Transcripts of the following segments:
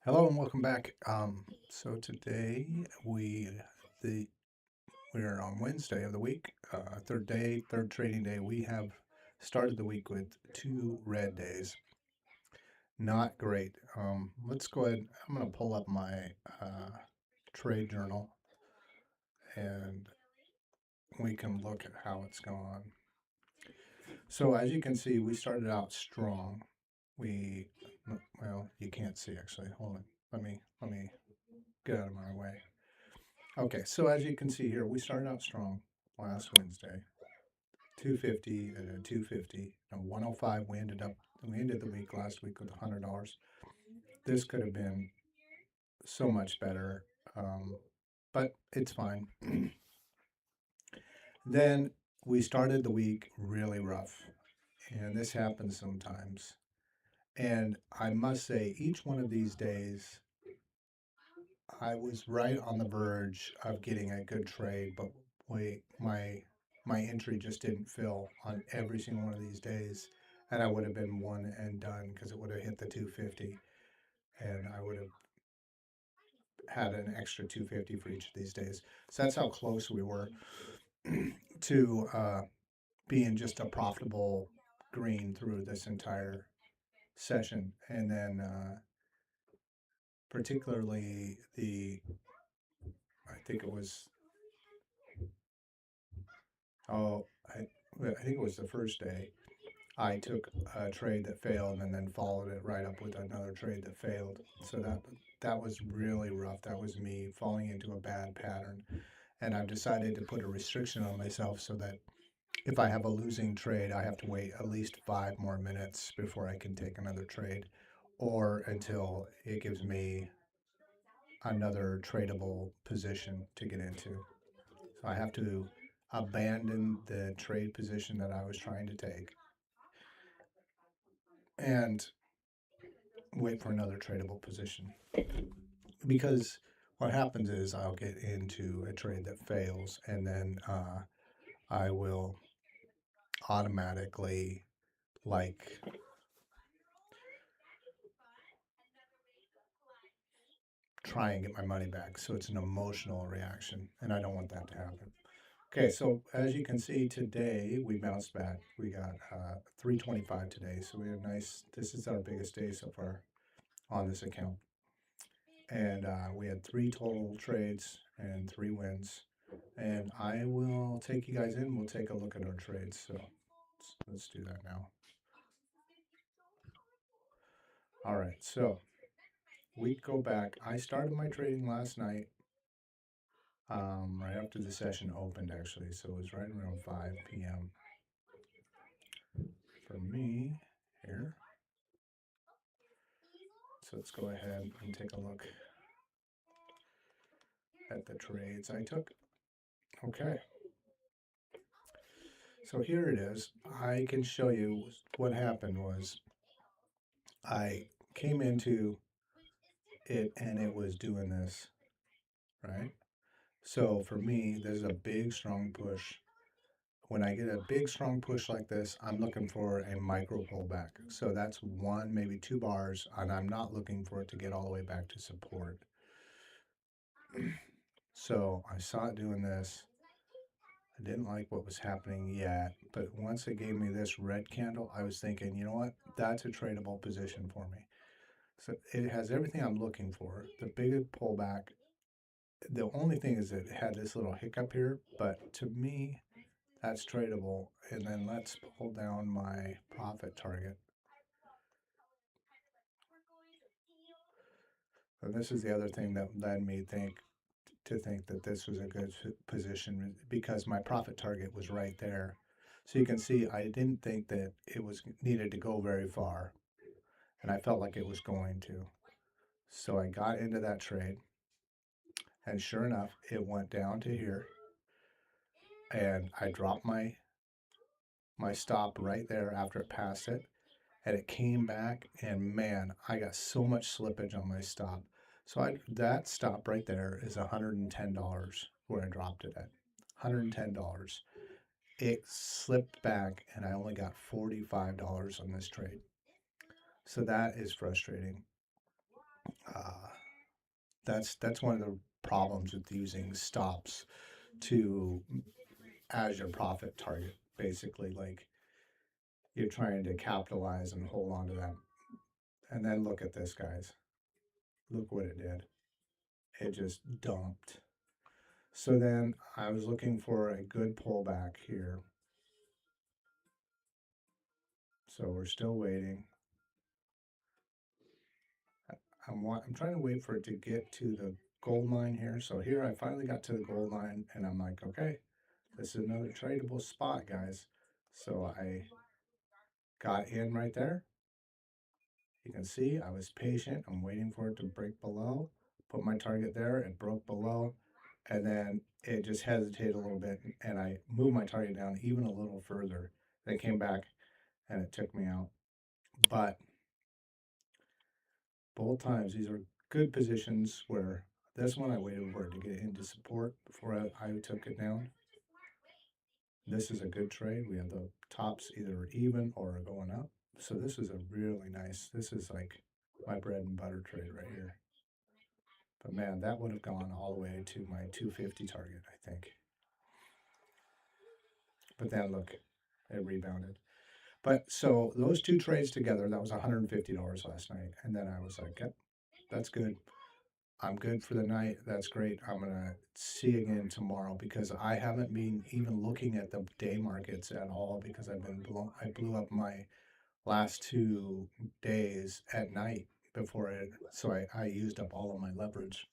Hello and welcome back. So today the we're on Wednesday of the week, third day, third trading day. We have started the week with two red days. Not great. Let's go ahead. I'm going to pull up my trade journal and we can look at how it's gone. So as you can see, we started out strong. We well, you can't see actually. Hold on. Let me get out of my way. Okay, so as you can see here, we started out strong last Wednesday, 250 and a 250 and 105. We ended the week last week with $100. This could have been so much better, but it's fine. Then we started the week really rough, and this happens sometimes. And I must say, each one of these days, I was right on the verge of getting a good trade, but wait, my entry just didn't fill on every single one of these days, and I would have been one and done because it would have hit the 250, and I would have had an extra 250 for each of these days. So that's how close we were to being just a profitable green through this entire session, and then particularly I think it was oh I think it was the first day I took a trade that failed and then followed it right up with another trade that failed. So that was really rough. That was me falling into a bad pattern. And I've decided to put a restriction on myself so that if I have a losing trade, I have to wait at least 5 more minutes before I can take another trade or until it gives me another tradable position to get into. So I have to abandon the trade position that I was trying to take and wait for another tradable position. Because what happens is I'll get into a trade that fails, and then I will automatically like try and get my money back. So it's an emotional reaction, and I don't want that to happen. Okay, so as you can see today, we bounced back. We got 325 today, so we had a nice. This is our biggest day so far on this account, and we had three total trades and three wins. And I will take you guys in. We'll take a look at our trades. So let's do that now. All right. So we go back. I started my trading last night, right after the session opened, actually. So it was right around 5 p.m. for me here. So let's go ahead and take a look at the trades I took. Okay. So here it is. I can show you what happened was I came into it and it was doing this, right? So for me, there's a big, strong push. When I get a big, strong push like this, I'm looking for a micro pullback. So that's one, maybe 2 bars, and I'm not looking for it to get all the way back to support. So I saw it doing this. I didn't like what was happening yet, but once it gave me this red candle, I was thinking, you know what? That's a tradable position for me. So it has everything I'm looking for. The big pullback. The only thing is it had this little hiccup here, but to me, that's tradable. And then let's pull down my profit target. And this is the other thing that led me to think that this was a good position because my profit target was right there. So you can see I didn't think that it was needed to go very far, and I felt like it was going to. So I got into that trade, and sure enough, it went down to here, and I dropped my stop right there after it passed it, and it came back, and man, I got so much slippage on my stop. So that stop right there is $110 where I dropped it at. $110. It slipped back and I only got $45 on this trade. So that is frustrating. Uh, that's one of the problems with using stops to as your profit target. Basically, like you're trying to capitalize and hold on to that. And then look at this, guys. Look what it did. It just dumped. So then I was looking for a good pullback here. So we're still waiting. I'm trying to wait for it to get to the gold line here. So here I finally got to the gold line and I'm like, okay, this is another tradable spot, guys. So I got in right there. You can see I was patient. I'm waiting for it to break below. Put my target there. It broke below. And then it just hesitated a little bit. And I moved my target down even a little further. Then it came back and it took me out. But both times, these are good positions where this one I waited for it to get into support before I took it down. This is a good trade. We have the tops either even or going up. So this is a really nice, this is like my bread and butter trade right here. But man, that would have gone all the way to my 250 target, I think. But then look, it rebounded. But so those two trades together, that was $150 last night. And then I was like, yep, that's good. I'm good for the night. That's great. I'm gonna see again tomorrow because I haven't been even looking at the day markets at all because I blew up my last 2 days at night before it, so I used up all of my leverage.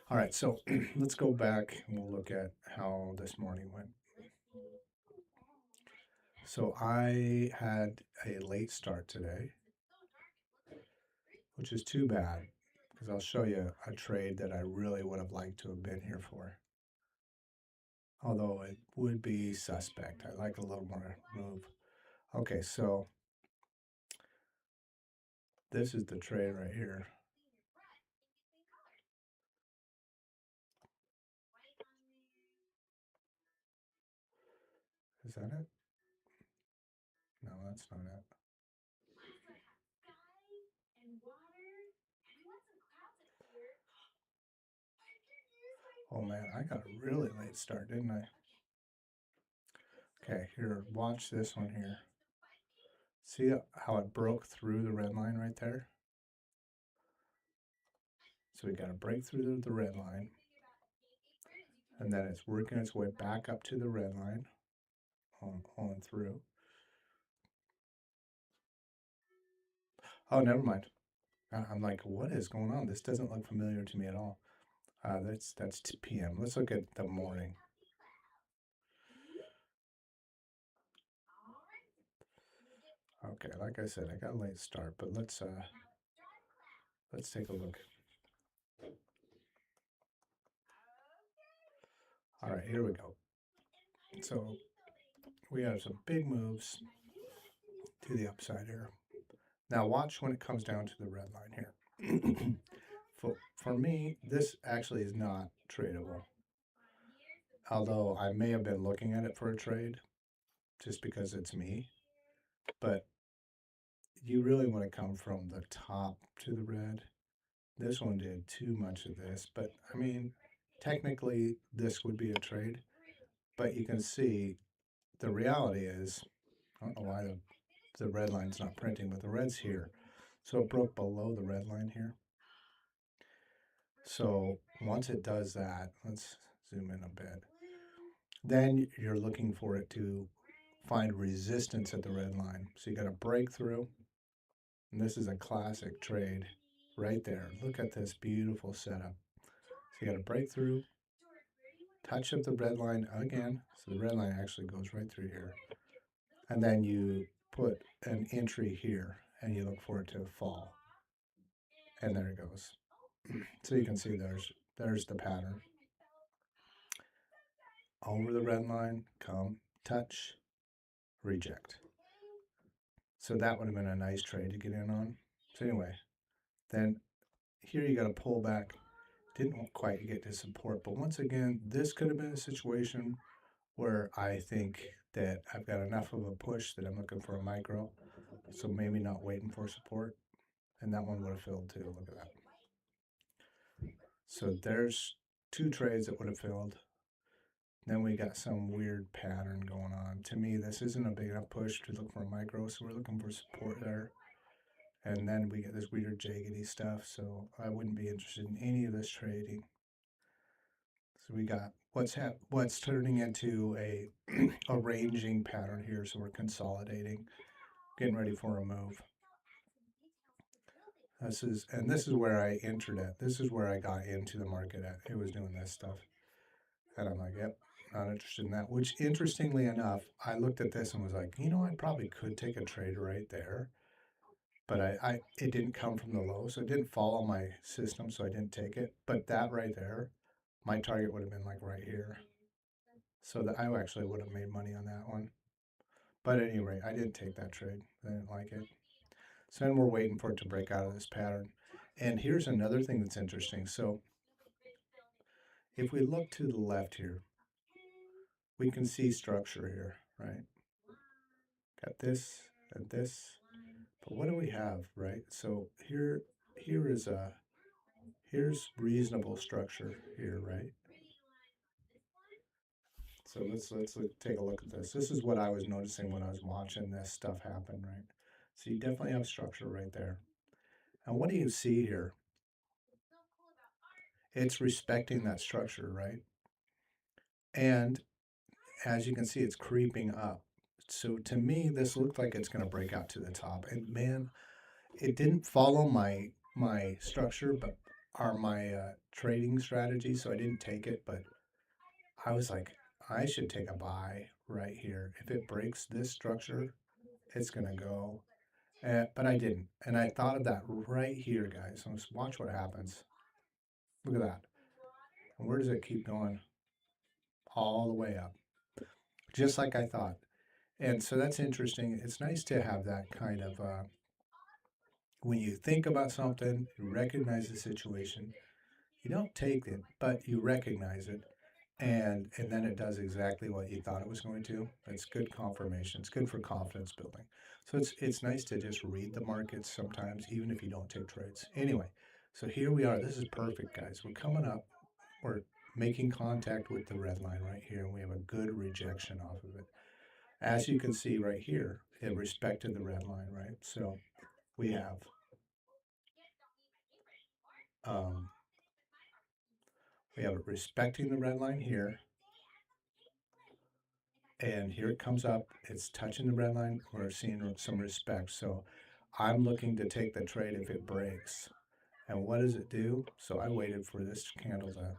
All right, so let's go back and we'll look at how this morning went. So I had a late start today, which is too bad because I'll show you a trade that I really would have liked to have been here for. Although it would be suspect. I like a little more move. Okay, so this is the trade right here. Is that it? No, that's not it. Oh man, I got a really late start, didn't I? Okay, here, watch this one here. See how it broke through the red line right there? So we got to break through the red line. And then it's working its way back up to the red line on through. Oh, never mind. I'm like, what is going on? This doesn't look familiar to me at all. That's 2 p.m. Let's look at the morning. Okay, like I said, I got a late start, but let's take a look. All right, here we go. So we have some big moves to the upside here. Now watch when it comes down to the red line here. For me, this actually is not tradable. Although I may have been looking at it for a trade just because it's me. But you really want to come from the top to the red. This one did too much of this, but I mean, technically this would be a trade, but you can see the reality is, I don't know why the red line's not printing, but the red's here. So it broke below the red line here. So once it does that, let's zoom in a bit. Then you're looking for it to find resistance at the red line. So you got a breakthrough. And this is a classic trade right there. Look at this beautiful setup. So you got a breakthrough, touch up the red line again. So the red line actually goes right through here. And then you put an entry here and you look for it to fall. And there it goes. So you can see there's the pattern. Over the red line, come, touch, reject. So that would have been a nice trade to get in on. So anyway, then here you got to pull back. Didn't quite get to support, but once again, this could have been a situation where I think that I've got enough of a push that I'm looking for a micro. So maybe not waiting for support. and that one would have filled too. Look at that. So there's two trades that would have filled. Then we got some weird pattern going on. To me, this isn't a big enough push to look for a micro, so we're looking for support there. And then we get this weird jaggedy stuff, so I wouldn't be interested in any of this trading. So we got what's turning into a a ranging pattern here, so we're consolidating, getting ready for a move. This is where I entered at. This is where I got into the market at. It was doing this stuff. And I'm like, yep, not interested in that. Which, interestingly enough, I looked at this and was like, you know, I probably could take a trade right there, but it didn't come from the low, so it didn't follow my system, so I didn't take it. But that right there, my target would have been like right here, so that I actually would have made money on that one. But at any rate, I didn't take that trade. I didn't like it. So then we're waiting for it to break out of this pattern. And here's another thing that's interesting. So if we look to the left here, we can see structure here, right? Got this and this. But what do we have, right? So here is here's reasonable structure here, right? So let's take a look at this. This is what I was noticing when I was watching this stuff happen, right? So you definitely have structure right there. And what do you see here? It's respecting that structure, right? And as you can see, it's creeping up. So to me, this looked like it's going to break out to the top. And man, it didn't follow my structure, but are my trading strategy. So I didn't take it, but I was like, I should take a buy right here. If it breaks this structure, it's going to go. But I didn't. And I thought of that right here, guys. So let's watch what happens. Look at that. And where does it keep going? All the way up, just like I thought. And so that's interesting. It's nice to have that kind of, when you think about something, you recognize the situation, you don't take it, but you recognize it. And then it does exactly what you thought it was going to. It's good confirmation. It's good for confidence building. So it's nice to just read the markets sometimes, even if you don't take trades. Anyway, so here we are. This is perfect, guys. We're coming up. We're making contact with the red line right here, and we have a good rejection off of it. As you can see right here, it respected the red line, right? So we have um, it respecting the red line here, and here it comes up. It's touching the red line. We're seeing some respect. So I'm looking to take the trade if it breaks. And what does it do? So I waited for this candle to,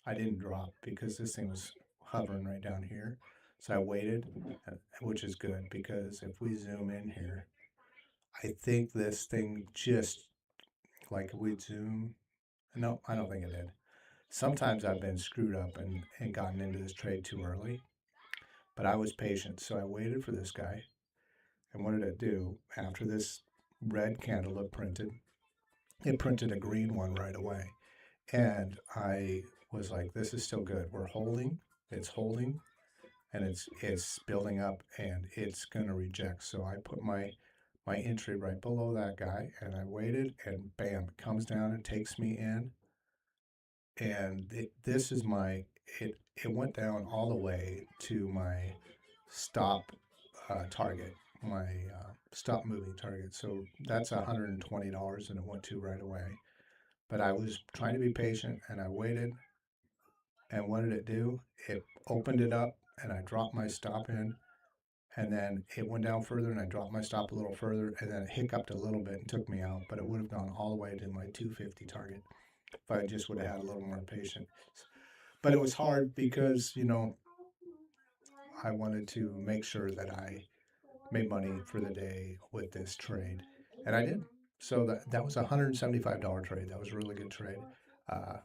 I didn't drop because this thing was hovering right down here. So I waited, which is good because if we zoom in here, I think this thing just, like we zoom, no, I don't think it did. Sometimes I've been screwed up and gotten into this trade too early, but I was patient. So I waited for this guy. And what did it do? After this red candle had printed, it printed a green one right away. And I was like, this is still good. We're holding, it's holding, and it's building up and it's gonna reject. So I put my entry right below that guy and I waited and bam, it comes down and takes me in. And this is it went down all the way to my stop target, my stop moving target. So that's $120 and it went to right away. But I was trying to be patient and I waited. And what did it do? It opened it up and I dropped my stop in. And then it went down further and I dropped my stop a little further and then it hiccuped a little bit and took me out. But it would have gone all the way to my 250 target if I just would have had a little more patience. But it was hard because, you know, I wanted to make sure that I made money for the day with this trade, and I did. So that was a $175 trade. That was a really good trade. Uh,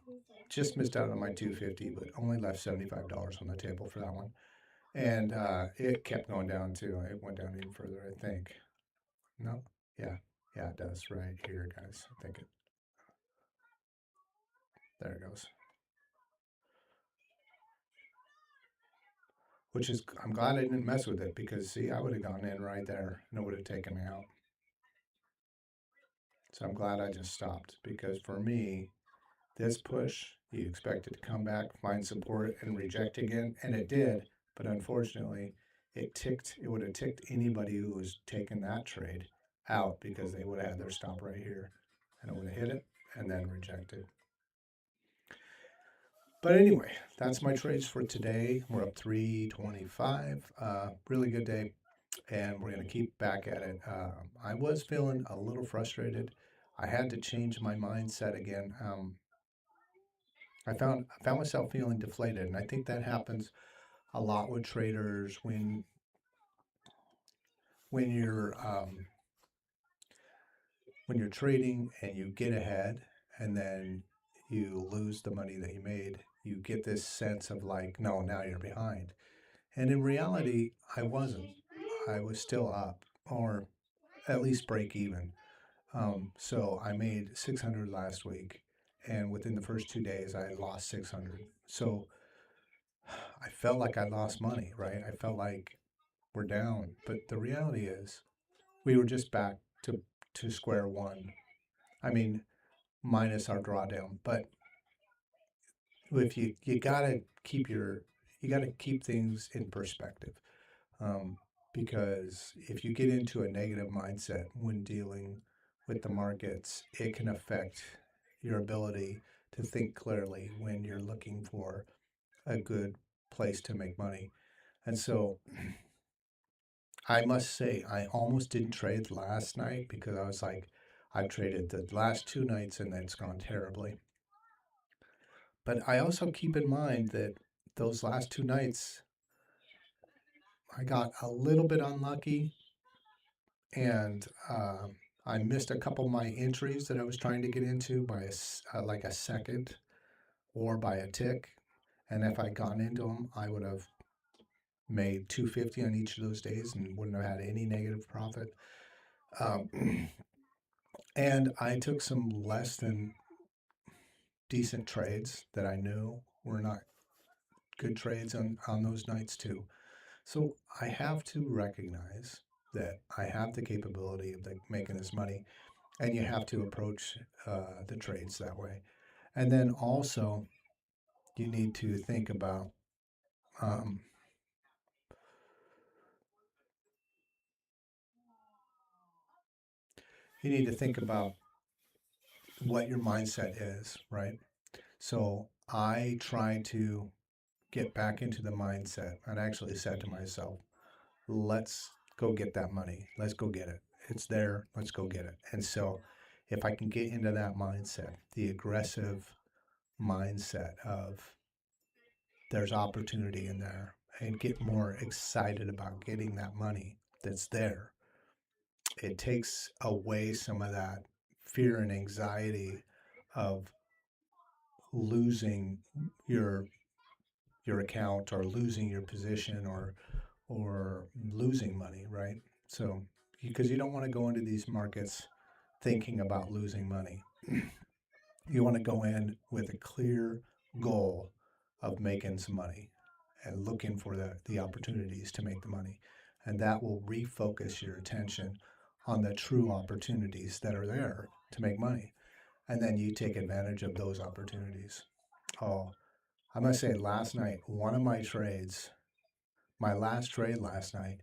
just missed out on my 250, but only left $75 on the table for that one. And it kept going down too. It went down even further, I think. No, yeah, yeah, it does right here, guys. I think it. There it goes. Which is, I'm glad I didn't mess with it because see, I would have gone in right there and it would have taken me out. So I'm glad I just stopped because for me, this push, you expect it to come back, find support, and reject again, and it did. But unfortunately, it would have ticked anybody who was taking that trade out because they would have had their stop right here, and it would have hit it and then rejected. But anyway, that's my trades for today. We're up 325. Really good day, and we're going to keep back at it. I was feeling a little frustrated. I had to change my mindset again. I found myself feeling deflated, and I think that happens a lot with traders when you're when you're trading and you get ahead, and then you lose the money that you made. You get this sense of like, no, now you're behind. And in reality, I wasn't. I was still up, or at least break even. So I made 600 last week, and within the first 2 days, I lost 600. So I felt like I lost money, right? I felt like we're down. But the reality is, we were just back to square one. I mean, minus our drawdown. But if you gotta keep things in perspective, um, because if you get into a negative mindset when dealing with the markets, it can affect your ability to think clearly when you're looking for a good place to make money. And so I must say, I almost didn't trade last night because I was like, I've traded the last 2 nights and it's gone terribly. But I also keep in mind that those last 2 nights, I got a little bit unlucky and I missed a couple of my entries that I was trying to get into by like a second or by a tick. And if I'd gone into them, I would have made 250 on each of those days and wouldn't have had any negative profit. Um, and I took some less than decent trades that I knew were not good trades on those nights too. So I have to recognize that I have the capability of making this money, and you have to approach the trades that way. And then also, you need to think about um, you need to think about what your mindset is, right? So I try to get back into the mindset and actually said to myself, let's go get that money. Let's go get it. It's there. Let's go get it. And so if I can get into that mindset, the aggressive mindset of there's opportunity in there, and get more excited about getting that money that's there, it takes away some of that fear and anxiety of losing your your account or losing your position or losing money, right? So because you don't want to go into these markets thinking about losing money. You want to go in with a clear goal of making some money and looking for the opportunities to make the money. And that will refocus your attention on the true opportunities that are there to make money. And then you take advantage of those opportunities. Oh, I must say, last night, one of my last trade last night,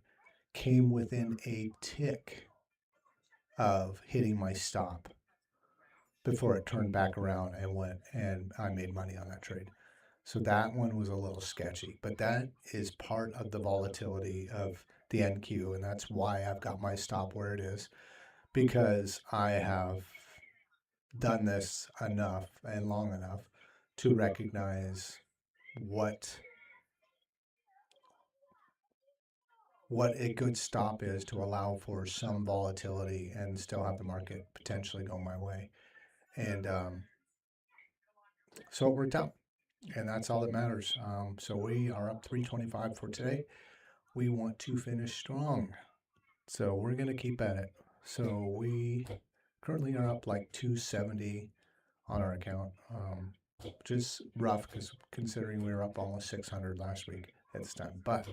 came within a tick of hitting my stop before it turned back around and went, and I made money on that trade. So that one was a little sketchy, but that is part of the volatility of the NQ, and that's why I've got my stop where it is, because I have done this enough and long enough to recognize what what a good stop is to allow for some volatility and still have the market potentially go my way. And so it worked out, and that's all that matters. So we are up 325 for today. We want to finish strong, so we're going to keep at it. So we currently are up like 270 on our account, which is rough because considering we were up almost 600 last week at this time. But